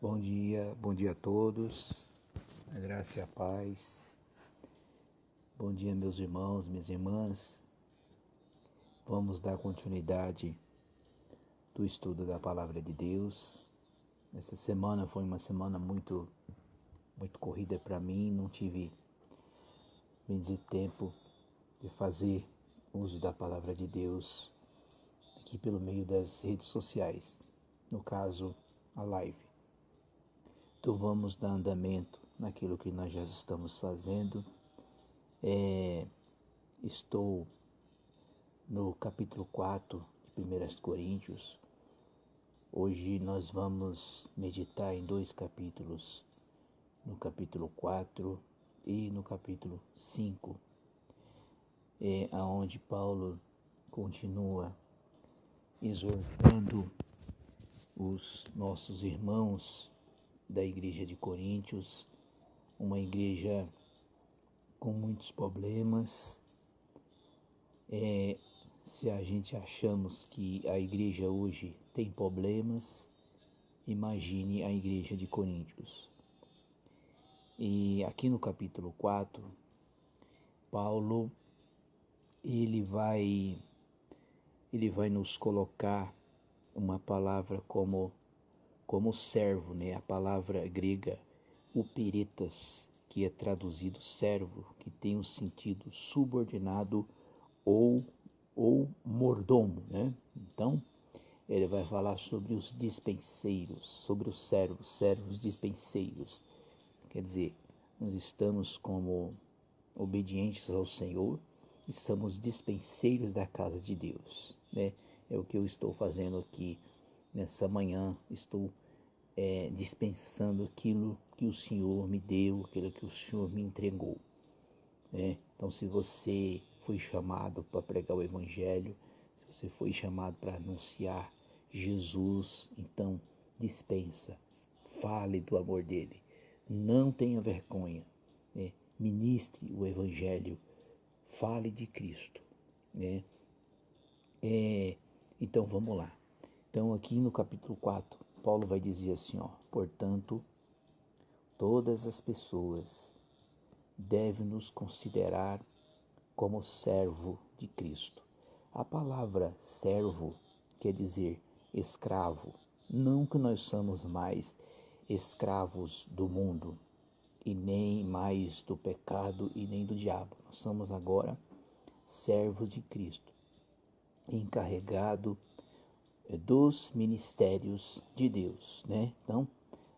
Bom dia a todos, a graça e a paz. Bom dia, meus irmãos, minhas irmãs. Vamos dar continuidade do estudo da Palavra de Deus. Essa semana foi uma semana muito corrida para mim, não tive, bem dizer, tempo de fazer uso da Palavra de Deus aqui pelo meio das redes sociais, no caso, a live. Então vamos dar andamento naquilo que nós já estamos fazendo. Estou no capítulo 4 de 1 Coríntios. Hoje nós vamos meditar em dois capítulos, no capítulo 4 e no capítulo 5, onde Paulo continua exortando os nossos irmãos da igreja de Coríntios, uma igreja com muitos problemas. Se a gente achamos que a igreja hoje tem problemas, imagine a igreja de Coríntios. E aqui no capítulo 4, Paulo ele vai nos colocar uma palavra como servo, né? A palavra grega uperetas, que é traduzido servo, que tem o sentido subordinado ou mordomo, né? Então, ele vai falar sobre os dispenseiros, sobre os servos dispenseiros. Quer dizer, nós estamos como obedientes ao Senhor e somos dispenseiros da casa de Deus, né? É o que eu estou fazendo aqui nessa manhã. Estou dispensando aquilo que o Senhor me deu, aquilo que o Senhor me entregou, né? Então, se você foi chamado para pregar o Evangelho, se você foi chamado para anunciar Jesus, então dispensa, fale do amor dele, não tenha vergonha, né? Ministre o Evangelho, fale de Cristo, né? Então vamos lá. Então aqui no capítulo 4, Paulo vai dizer assim, portanto, todas as pessoas devem nos considerar como servo de Cristo. A palavra servo quer dizer escravo. Não que nós somos mais escravos do mundo, e nem mais do pecado e nem do diabo. Nós somos agora servos de Cristo, encarregado dos ministérios de Deus, né? Então,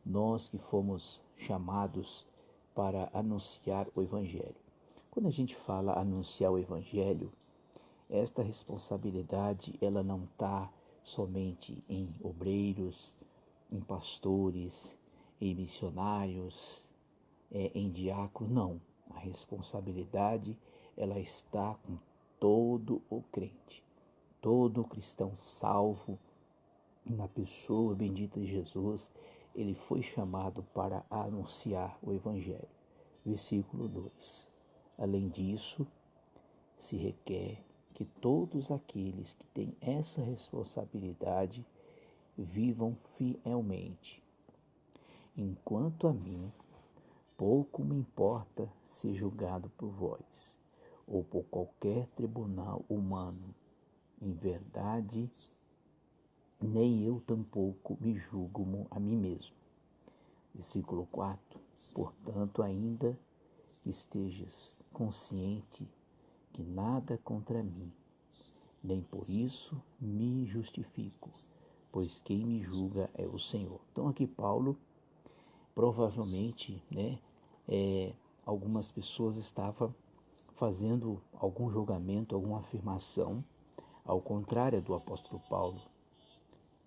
nós que fomos chamados para anunciar o Evangelho. Quando a gente fala anunciar o Evangelho, esta responsabilidade ela não está somente em obreiros, em pastores, em missionários, em diácono, não. A responsabilidade ela está com todo o crente, todo cristão salvo na pessoa bendita de Jesus. Ele foi chamado para anunciar o Evangelho. Versículo 2. Além disso, se requer que todos aqueles que têm essa responsabilidade vivam fielmente. Enquanto a mim, pouco me importa ser julgado por vós, ou por qualquer tribunal humano. Em verdade, nem eu tampouco me julgo a mim mesmo. Versículo 4. Portanto, ainda que estejas consciente que nada contra mim, nem por isso me justifico, pois quem me julga é o Senhor. Então aqui Paulo, provavelmente, algumas pessoas estavam fazendo algum julgamento, alguma afirmação, ao contrário do apóstolo Paulo.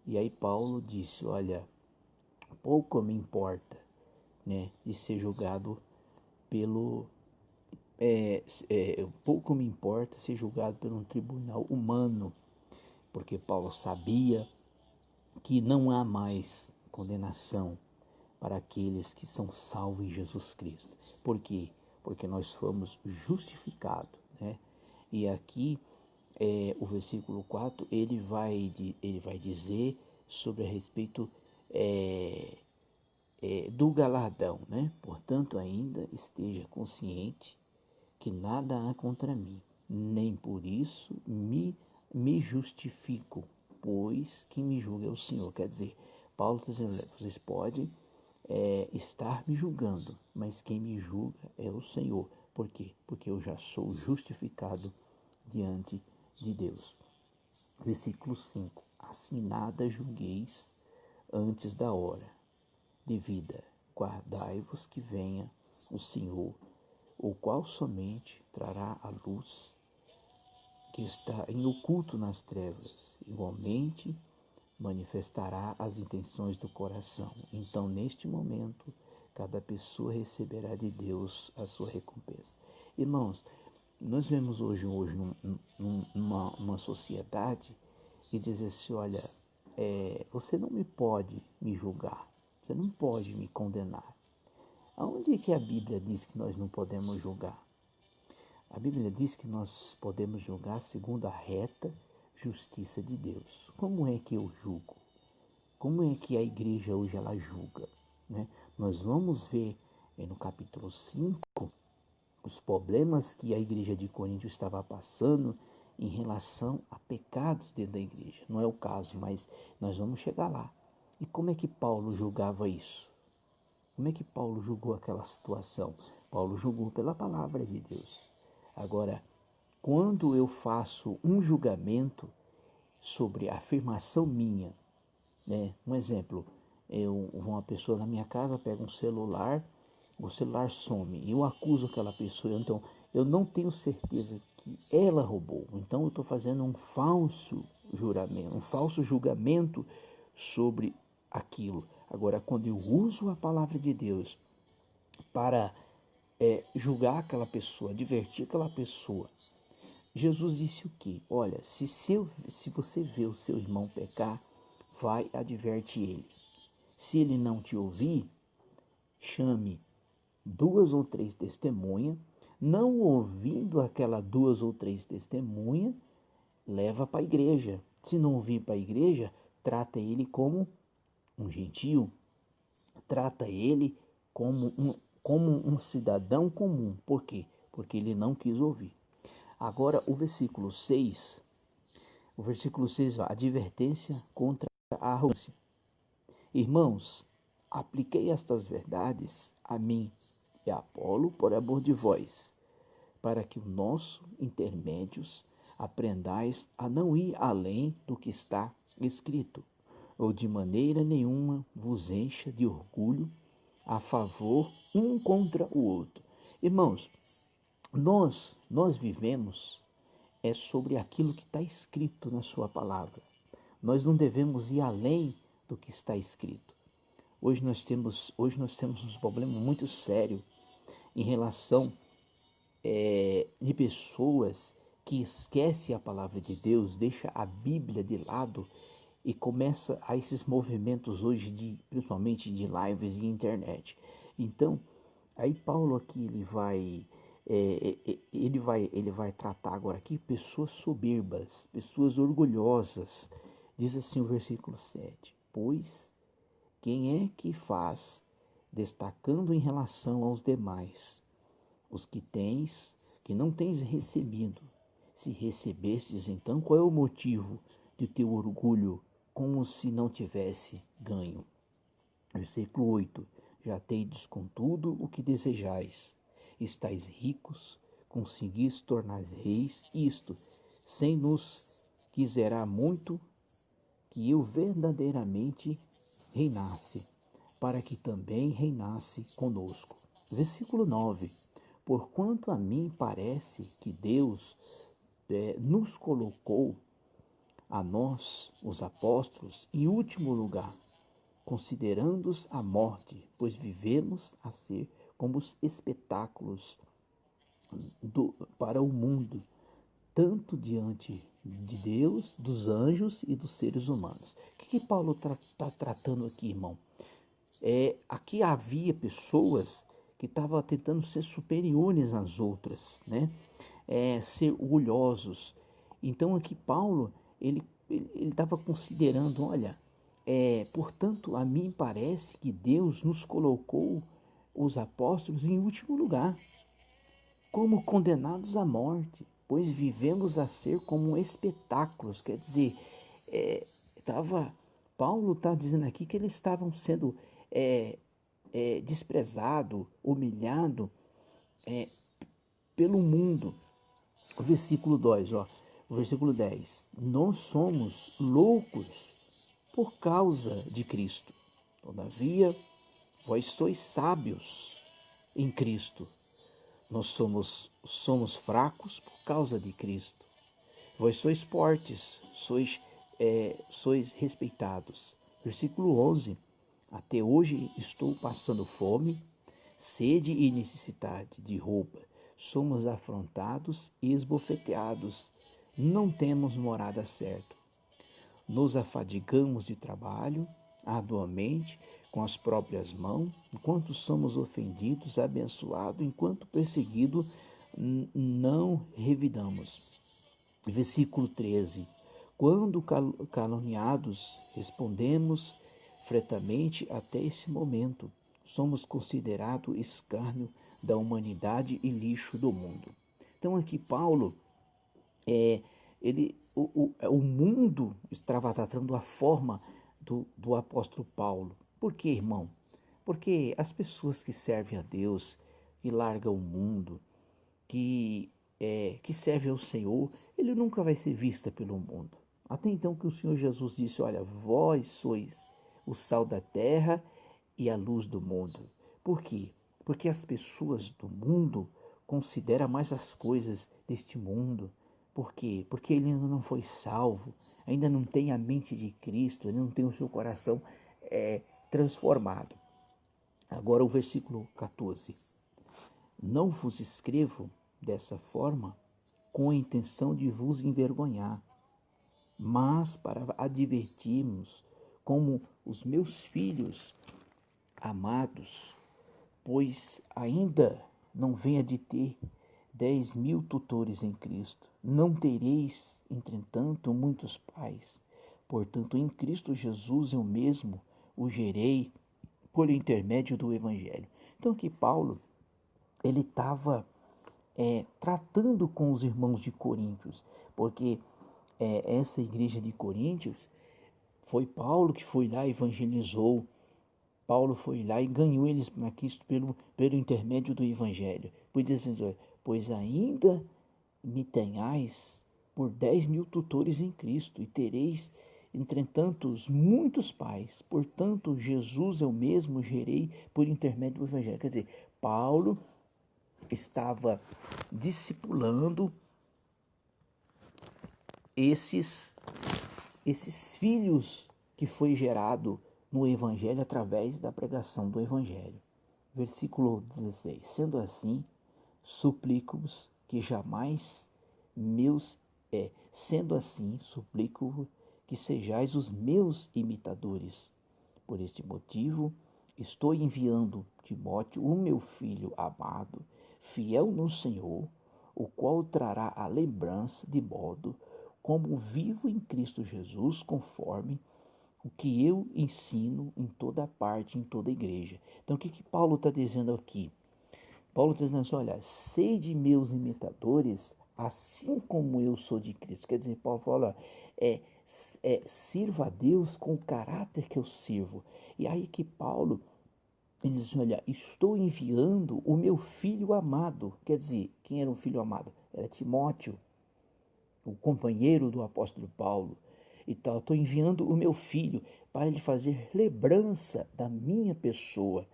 E aí Paulo disse, olha, pouco me importa, né, de ser julgado pouco me importa ser julgado por um tribunal humano, porque Paulo sabia que não há mais condenação para aqueles que são salvos em Jesus Cristo. Por quê? Porque nós fomos justificados, né? E aqui o versículo 4 ele vai dizer sobre a respeito do galardão, né? Portanto, ainda esteja consciente que nada há contra mim, nem por isso me justifico, pois quem me julga é o Senhor. Quer dizer, Paulo está dizendo, vocês podem estar me julgando, mas quem me julga é o Senhor. Por quê? Porque eu já sou justificado diante de Deus. Versículo 5. Assim nada julgueis antes da hora devida, guardai-vos que venha o Senhor, o qual somente trará a luz que está em oculto nas trevas, igualmente manifestará as intenções do coração. Então, neste momento, cada pessoa receberá de Deus a sua recompensa. Irmãos, nós vemos hoje numa sociedade que diz assim, olha, você não me pode me julgar, você não pode me condenar. Aonde é que a Bíblia diz que nós não podemos julgar? A Bíblia diz que nós podemos julgar segundo a reta justiça de Deus. Como é que eu julgo? Como é que a igreja hoje ela julga? Né? Nós vamos ver no capítulo 5 os problemas que a igreja de Corinto estava passando em relação a pecados dentro da igreja. Não é o caso, mas nós vamos chegar lá. E como é que Paulo julgava isso? Como é que Paulo julgou aquela situação? Paulo julgou pela palavra de Deus. Agora, quando eu faço um julgamento sobre a afirmação minha, né? Um exemplo, uma pessoa na minha casa pega um celular, o celular some, eu acuso aquela pessoa, então eu não tenho certeza que ela roubou, então eu estou fazendo um falso juramento, um falso julgamento sobre aquilo. Agora, quando eu uso a palavra de Deus para julgar aquela pessoa, advertir aquela pessoa, Jesus disse o quê? Olha, se você vê o seu irmão pecar, vai, adverte ele. Se ele não te ouvir, chame 2 ou 3 testemunhas. Não ouvindo aquela 2 ou 3 testemunhas, leva para a igreja. Se não vir para a igreja, trata ele como um gentio. Trata ele como um cidadão comum. Por quê? Porque ele não quis ouvir. Agora o versículo 6 vai, advertência contra a arrogância. Irmãos, apliquei estas verdades a mim e a Apolo por amor de vós, para que os nossos intermédios aprendais a não ir além do que está escrito, ou de maneira nenhuma vos encha de orgulho a favor um contra o outro. Irmãos, nós vivemos sobre aquilo que está escrito na sua palavra. Nós não devemos ir além do que está escrito. Hoje nós temos um problema muito sério em relação de pessoas que esquecem a palavra de Deus, deixa a Bíblia de lado e começa a esses movimentos hoje, principalmente de lives e internet. Então, aí Paulo aqui ele vai tratar agora aqui pessoas soberbas, pessoas orgulhosas. Diz assim o versículo 7: pois quem é que faz, destacando em relação aos demais, os que não tens recebido? Se recebestes, então qual é o motivo de teu orgulho, como se não tivesse ganho? Versículo 8: já tendes contudo o que desejais, estáis ricos, conseguis tornar reis, isto, sem nos quiserá muito que eu verdadeiramente reinasse, para que também reinasse conosco. Versículo 9: porquanto a mim parece que Deus nos colocou, a nós, os apóstolos, em último lugar, considerando-os a morte, pois vivemos a ser como os espetáculos para o mundo, tanto diante de Deus, dos anjos e dos seres humanos. O que Paulo está tratando aqui, irmão? Aqui havia pessoas que estavam tentando ser superiores às outras, né? Ser orgulhosos. Então aqui Paulo, ele estava considerando, olha, Portanto, a mim parece que Deus nos colocou os apóstolos em último lugar, como condenados à morte, pois vivemos a ser como espetáculos. Quer dizer, é, Paulo está dizendo aqui que eles estavam sendo desprezado, humilhado pelo mundo. O versículo 2, ó, o versículo 10. Nós somos loucos por causa de Cristo. Todavia, vós sois sábios em Cristo. Nós somos fracos por causa de Cristo. Vós sois fortes, sois respeitados. Versículo 11. Até hoje estou passando fome, sede e necessidade de roupa. Somos afrontados e esbofeteados. Não temos morada certa. Nos afadigamos de trabalho, arduamente, com as próprias mãos, enquanto somos ofendidos, abençoados, enquanto perseguidos, não revidamos. Versículo 13. Quando caluniados, respondemos fretamente até esse momento. Somos considerados escárnio da humanidade e lixo do mundo. Então aqui Paulo, o mundo estava tratando a forma do apóstolo Paulo. Por que, irmão? Porque as pessoas que servem a Deus, que largam o mundo, que servem ao Senhor, ele nunca vai ser vista pelo mundo. Até então que o Senhor Jesus disse, olha, vós sois o sal da terra e a luz do mundo. Por quê? Porque as pessoas do mundo consideram mais as coisas deste mundo. Por quê? Porque ele ainda não foi salvo, ainda não tem a mente de Cristo, ainda não tem o seu coração transformado. Agora o versículo 14. Não vos escrevo dessa forma com a intenção de vos envergonhar, mas para advertirmos como os meus filhos amados, pois ainda não venha de ter 10.000 tutores em Cristo. Não tereis, entretanto, muitos pais. Portanto, em Cristo Jesus eu mesmo o gerei por intermédio do Evangelho. Então aqui Paulo, ele estava tratando com os irmãos de Coríntios, porque essa igreja de Coríntios foi Paulo que foi lá e evangelizou. Paulo foi lá e ganhou eles para Cristo pelo intermédio do Evangelho. Pois ainda me tenhais por 10.000 tutores em Cristo, e tereis, entretanto, muitos pais. Portanto, Jesus eu mesmo gerei por intermédio do Evangelho. Quer dizer, Paulo estava discipulando esses filhos que foi gerado no Evangelho através da pregação do Evangelho. Versículo 16. Sendo assim, suplico-vos que jamais sendo assim, suplico que sejais os meus imitadores. Por este motivo, estou enviando Timóteo, o meu filho amado, fiel no Senhor, o qual trará a lembrança de modo como vivo em Cristo Jesus, conforme o que eu ensino em toda parte, em toda igreja. Então, o que Paulo está dizendo aqui? Paulo está dizendo assim, olha, sede meus imitadores, assim como eu sou de Cristo. Quer dizer, Paulo fala, sirva a Deus com o caráter que eu sirvo. E aí que Paulo, ele diz, olha, estou enviando o meu filho amado. Quer dizer, quem era o filho amado? Era Timóteo, o companheiro do apóstolo Paulo. E tal, estou enviando o meu filho para lhe fazer lembrança da minha pessoa,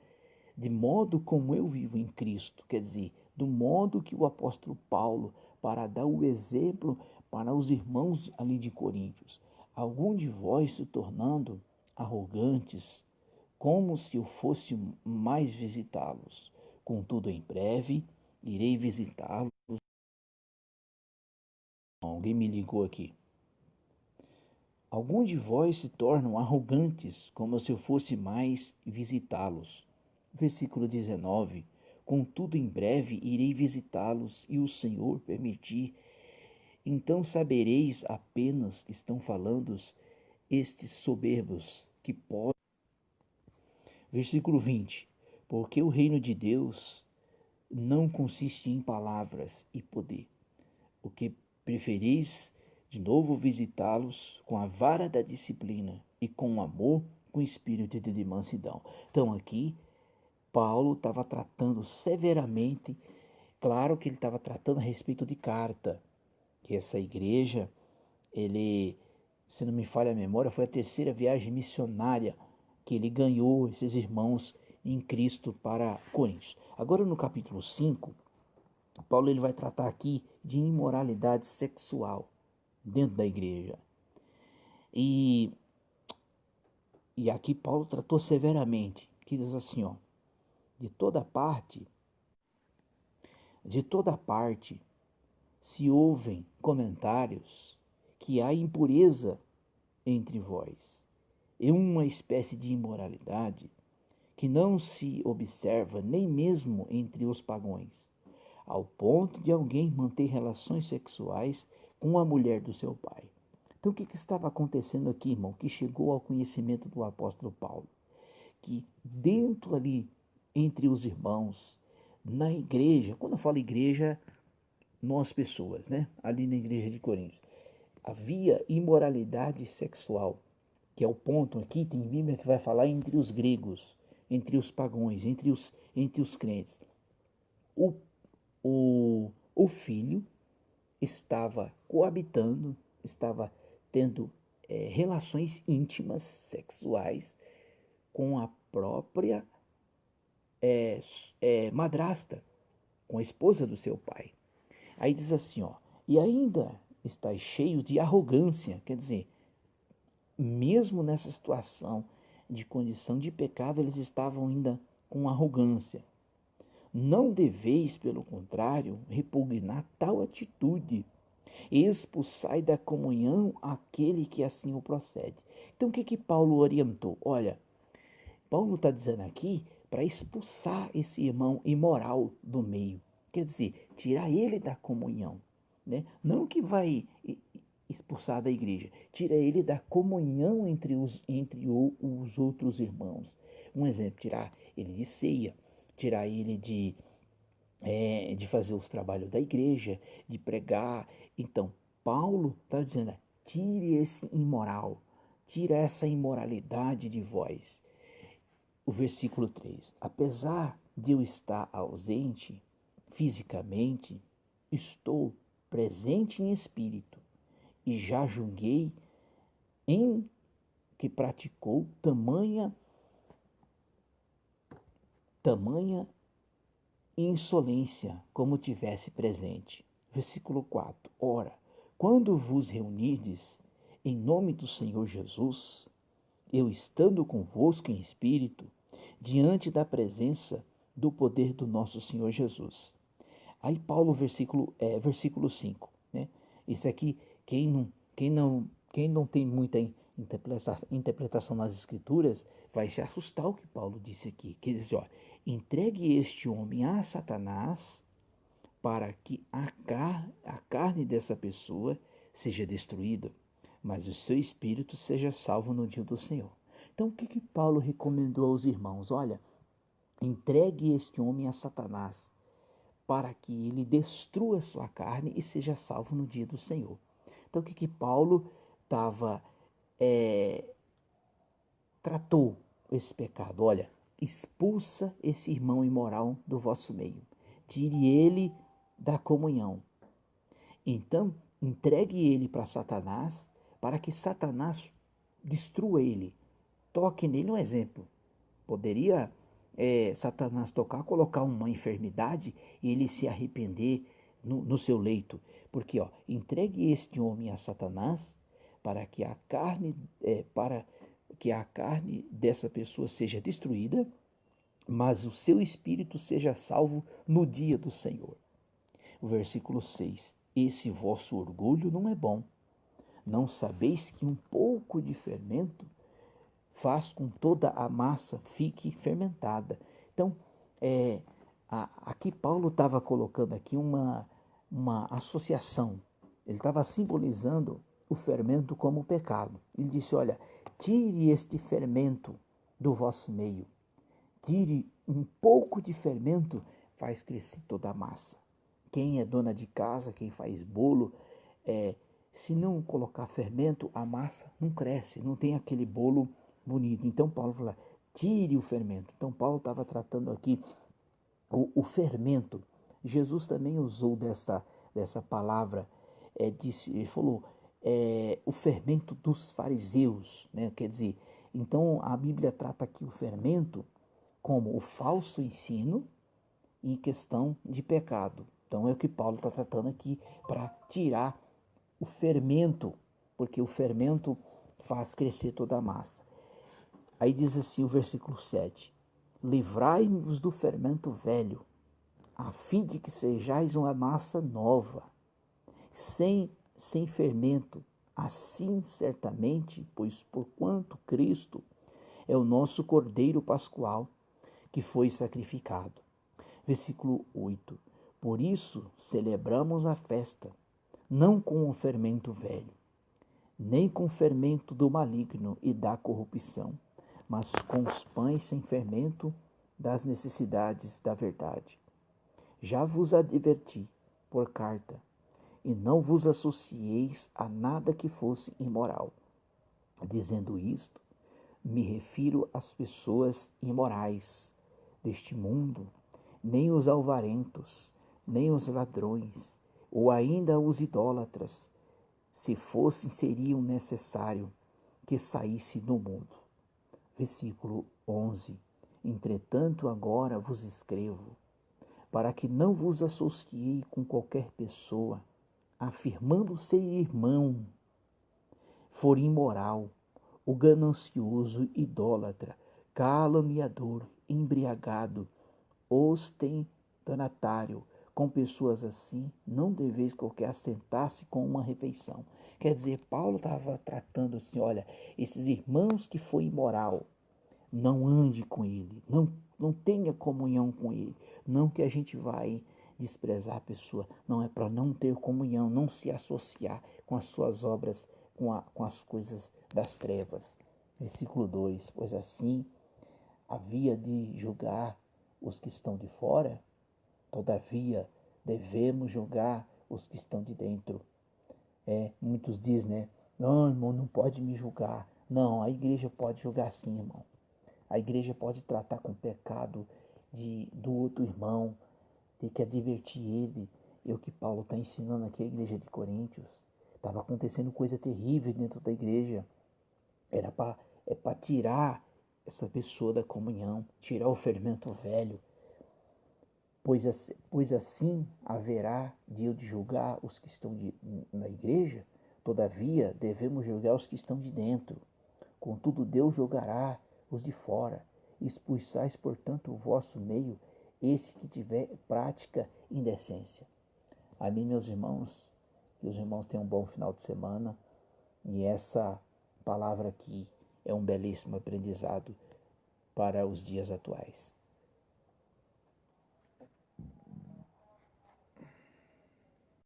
de modo como eu vivo em Cristo, quer dizer, do modo que o apóstolo Paulo, para dar o exemplo para os irmãos ali de Coríntios, algum de vós se tornando arrogantes, como se eu fosse mais visitá-los. Contudo, em breve, irei visitá-los. Alguém me ligou aqui. Alguns de vós se tornam arrogantes, como se eu fosse mais visitá-los. Versículo 19. Contudo, em breve irei visitá-los, e o Senhor permitir. Então sabereis apenas que estão falando estes soberbos, que pode. Versículo 20. Porque o reino de Deus não consiste em palavras e poder. O que preferis de novo visitá-los com a vara da disciplina e com amor, com espírito de mansidão. Então aqui Paulo estava tratando severamente, claro que ele estava tratando a respeito de carta, que essa igreja, ele, se não me falha a memória, foi a terceira viagem missionária que ele ganhou esses irmãos em Cristo para Coríntios. Agora no capítulo 5, Paulo ele vai tratar aqui de imoralidade sexual dentro da igreja. E aqui Paulo tratou severamente, que diz assim, ó, de toda parte se ouvem comentários que há impureza entre vós, e uma espécie de imoralidade que não se observa nem mesmo entre os pagãos, ao ponto de alguém manter relações sexuais com a mulher do seu pai. Então o que estava acontecendo aqui, irmão, que chegou ao conhecimento do apóstolo Paulo? Que dentro ali, entre os irmãos, na igreja, quando eu falo igreja, nós pessoas, né? Ali na igreja de Coríntios, havia imoralidade sexual, que é o ponto aqui, tem Bíblia que vai falar entre os gregos, entre os pagãos, entre os crentes. O filho estava coabitando, estava tendo relações íntimas sexuais com a própria madrasta, com a esposa do seu pai. Aí diz assim, ó, e ainda está cheio de arrogância, quer dizer, mesmo nessa situação de condição de pecado, eles estavam ainda com arrogância. Não deveis, pelo contrário, repugnar tal atitude. Expulsai da comunhão aquele que assim o procede. Então o que Paulo orientou? Olha, Paulo está dizendo aqui para expulsar esse irmão imoral do meio. Quer dizer, tirar ele da comunhão. Né? Não que vai expulsar da igreja, tira ele da comunhão entre os outros irmãos. Um exemplo, tirar ele de ceia, tirar ele de fazer os trabalhos da igreja, de pregar. Então, Paulo está dizendo, tire esse imoral, tira essa imoralidade de vós. O versículo 3, apesar de eu estar ausente fisicamente, estou presente em espírito, e já julguei em que praticou tamanha insolência como tivesse presente. Versículo 4. Ora, quando vos reunirdes em nome do Senhor Jesus, eu estando convosco em espírito, diante da presença do poder do nosso Senhor Jesus. Aí Paulo, versículo 5, né? Isso aqui, quem não tem muita interpretação nas escrituras, vai se assustar o que Paulo disse aqui. Que diz, ó, entregue este homem a Satanás para que a carne dessa pessoa seja destruída, mas o seu espírito seja salvo no dia do Senhor. Então o que Paulo recomendou aos irmãos? Olha, entregue este homem a Satanás para que ele destrua sua carne e seja salvo no dia do Senhor. Então o que Paulo tratou esse pecado? Olha, expulsa esse irmão imoral do vosso meio, tire ele da comunhão. Então entregue ele para Satanás, para que Satanás destrua ele, toque nele. Um exemplo, poderia Satanás colocar uma enfermidade e ele se arrepender no seu leito. Porque, ó, entregue este homem a Satanás para que a carne dessa pessoa seja destruída, mas o seu espírito seja salvo no dia do Senhor. O versículo 6. Esse vosso orgulho não é bom. Não sabeis que um pouco de fermento faz com toda a massa fique fermentada. Então, aqui Paulo estava colocando aqui uma associação. Ele estava simbolizando o fermento como o pecado. Ele disse, olha, tire este fermento do vosso meio. Tire um pouco de fermento, faz crescer toda a massa. Quem é dona de casa, quem faz bolo, se não colocar fermento, a massa não cresce, não tem aquele bolo bonito. Então Paulo fala, tire o fermento. Então Paulo estava tratando aqui o fermento. Jesus também usou dessa palavra, ele falou, o fermento dos fariseus, né? Quer dizer, então a Bíblia trata aqui o fermento como o falso ensino em questão de pecado. Então é o que Paulo está tratando aqui para tirar o fermento, porque o fermento faz crescer toda a massa. Aí diz assim o versículo 7, livrai-vos do fermento velho, a fim de que sejais uma massa nova, sem fermento, assim certamente, pois porquanto Cristo é o nosso Cordeiro Pascual, que foi sacrificado. Versículo 8. Por isso celebramos a festa, não com o fermento velho, nem com o fermento do maligno e da corrupção, mas com os pães sem fermento das necessidades da verdade. Já vos adverti por carta, e não vos associeis a nada que fosse imoral. Dizendo isto, me refiro às pessoas imorais deste mundo, nem os alvarentos, nem os ladrões, ou ainda os idólatras, se fossem, seriam necessário que saísse do mundo. Versículo 11. Entretanto, agora vos escrevo, para que não vos associei com qualquer pessoa, afirmando ser irmão, for imoral, o ganancioso, idólatra, caluniador, embriagado, ostentatário. Com pessoas assim, não deveis qualquer assentar-se com uma refeição. Quer dizer, Paulo estava tratando assim, olha, esses irmãos que foi imoral, não ande com ele, não tenha comunhão com ele. Não que a gente vai desprezar a pessoa, não, é para não ter comunhão, não se associar com as suas obras, com as coisas das trevas. Versículo 2, pois assim havia de julgar os que estão de fora, todavia devemos julgar os que estão de dentro. Muitos dizem, né? Não, irmão, não pode me julgar. Não, a igreja pode julgar sim, irmão. A igreja pode tratar com pecado do outro irmão, tem que advertir ele. É o que Paulo está ensinando aqui à igreja de Coríntios. Estava acontecendo coisa terrível dentro da igreja. Era para tirar essa pessoa da comunhão, tirar o fermento velho. Pois assim haverá de eu de julgar os que estão na igreja, todavia devemos julgar os que estão de dentro. Contudo, Deus julgará os de fora. Expulsais, portanto, o vosso meio, esse que tiver prática indecência. Amém, meus irmãos? Que os irmãos tenham um bom final de semana. E essa palavra aqui é um belíssimo aprendizado para os dias atuais.